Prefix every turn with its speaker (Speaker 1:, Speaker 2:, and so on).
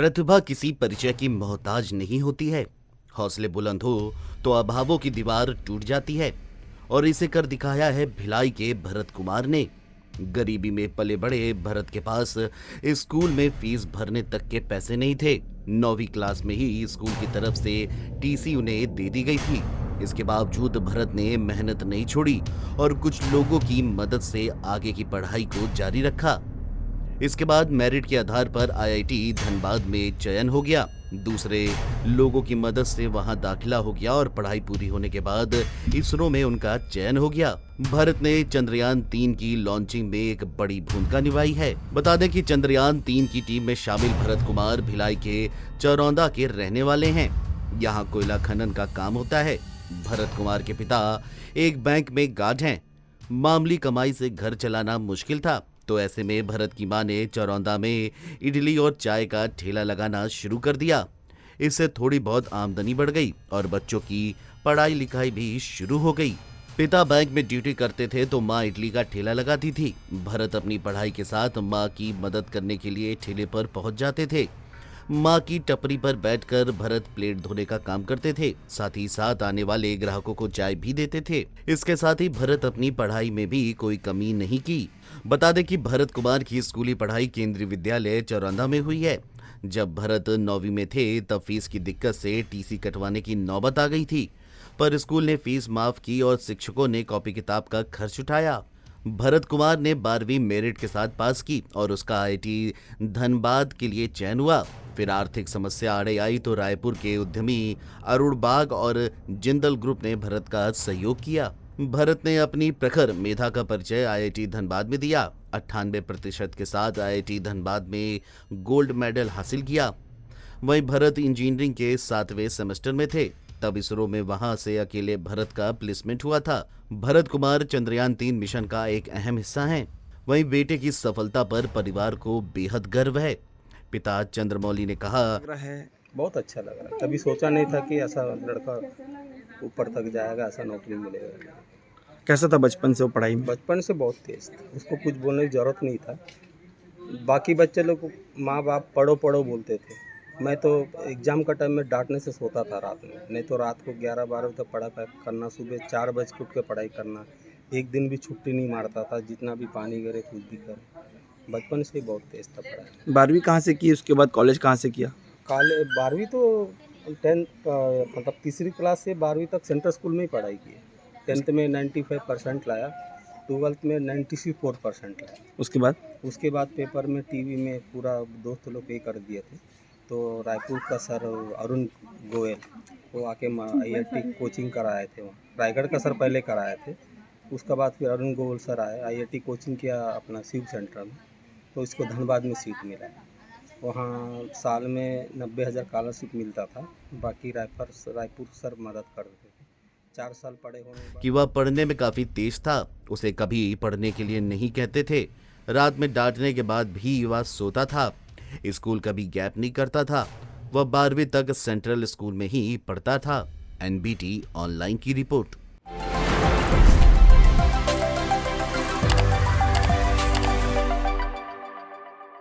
Speaker 1: प्रतिभा किसी परिचय की मोहताज नहीं होती है। हौसले बुलंद हो तो अभावों की दीवार टूट जाती है और इसे कर दिखाया है भिलाई के भरत कुमार ने। गरीबी में पले बड़े भरत के पास स्कूल में फीस भरने तक के पैसे नहीं थे। 9वीं क्लास में ही स्कूल की तरफ से टीसी उन्हें दे दी गई थी। इसके बावजूद भरत ने मेहनत नहीं छोड़ी और कुछ लोगों की मदद से आगे की पढ़ाई को जारी रखा। इसके बाद मेरिट के आधार पर आईआईटी धनबाद में चयन हो गया। दूसरे लोगों की मदद से वहां दाखिला हो गया और पढ़ाई पूरी होने के बाद इसरो में उनका चयन हो गया। भारत ने चंद्रयान 3 की लॉन्चिंग में एक बड़ी भूमिका निभाई है। बता दें कि चंद्रयान 3 की टीम में शामिल भरत कुमार भिलाई के चरौंदा के रहने वाले हैं। यहाँ कोयला खनन का काम होता है। भरत कुमार के पिता एक बैंक में गार्ड हैं। मामूली कमाई से घर चलाना मुश्किल था, तो ऐसे में भरत की मां ने चरौंदा में इडली और चाय का ठेला लगाना शुरू कर दिया। इससे थोड़ी बहुत आमदनी बढ़ गई और बच्चों की पढ़ाई लिखाई भी शुरू हो गई। पिता बैंक में ड्यूटी करते थे तो मां इडली का ठेला लगाती थी। भरत अपनी पढ़ाई के साथ मां की मदद करने के लिए ठेले पर पहुंच जाते थे। मां की टपरी पर बैठकर भरत प्लेट धोने का काम करते थे। साथ ही साथ आने वाले ग्राहकों को चाय भी देते थे। इसके साथ ही भरत अपनी पढ़ाई में भी कोई कमी नहीं की। बता दें कि भरत कुमार की स्कूली पढ़ाई केंद्रीय विद्यालय चरौंदा में हुई है। जब भरत 9वीं में थे तब फीस की दिक्कत से टीसी कटवाने की नौबत आ गई थी, पर स्कूल ने फीस माफ की और शिक्षकों ने कॉपी किताब का खर्च उठाया। भरत कुमार ने 12वीं मेरिट के साथ पास की और उसका आईआईटी धनबाद के लिए चयन हुआ। फिर आर्थिक समस्या आड़े आई तो रायपुर के उद्यमी अरुण बाग और जिंदल ग्रुप ने भरत का सहयोग किया। भरत ने अपनी प्रखर मेधा का परिचय आईआईटी धनबाद में दिया। 98% के साथ आईआईटी धनबाद में गोल्ड मेडल हासिल किया। वहीं भरत इंजीनियरिंग के 7वें सेमेस्टर में थे, तब इसरो में वहां से अकेले भरत का प्लेसमेंट हुआ था। भरत कुमार चंद्रयान 3 मिशन का एक अहम हिस्सा हैं। वहीं बेटे की सफलता पर परिवार को बेहद गर्व है। पिता चंद्रमौली ने कहा,
Speaker 2: बहुत अच्छा लग रहा है। कभी सोचा नहीं था कि ऐसा लड़का ऊपर तक जाएगा, ऐसा नौकरी मिलेगा।
Speaker 3: कैसा था बचपन से वो पढ़ाई में?
Speaker 2: बचपन से बहुत तेज था, उसको कुछ बोलने की ज़रूरत नहीं था। बाकी बच्चे लोग माँ बाप पढ़ो पढ़ो बोलते थे। मैं तो एग्ज़ाम का टाइम में डांटने से सोता था रात में, नहीं तो रात को 11-12 बजे तक पढ़ाई करना, सुबह 4 बजे उठ के पढ़ाई करना। एक दिन भी छुट्टी नहीं मारता था, जितना भी पानी गिरे कुछ भी करे। बचपन से ही बहुत तेज था पढ़ाई।
Speaker 3: 12वीं कहाँ से की, उसके बाद कॉलेज कहाँ से किया?
Speaker 2: 12वीं तो 10th मतलब तीसरी क्लास से 12वीं तक सेंट्रल स्कूल में ही पढ़ाई की है। 10th में 95% लाया, 12th में 94% लाया।
Speaker 3: उसके बाद
Speaker 2: पेपर में टीवी में पूरा दोस्त लोग ये कर दिए थे, तो रायपुर का सर अरुण गोयल वो आके आईआईटी कोचिंग कराए थे। वहाँ रायगढ़ का सर पहले कराए थे, उसके बाद फिर अरुण गोयल सर आए, आईआईटी कोचिंग किया अपना शिव सेंटर में, तो इसको धनबाद में सीट मिला। वहाँ साल में 90,000 स्कॉलरशिप मिलता था। बाकी रायपुर सर मदद कर देते थे। 4 साल पढ़े होने
Speaker 1: कि वह पढ़ने में काफी तेज था। उसे कभी पढ़ने के लिए नहीं कहते थे। रात में डांटने के बाद भी वह सोता था। स्कूल कभी गैप नहीं करता था। वह 12वीं तक सेंट्रल स्कूल में ही पढ़ता था। एनबीटी ऑनलाइन की रिपोर्ट।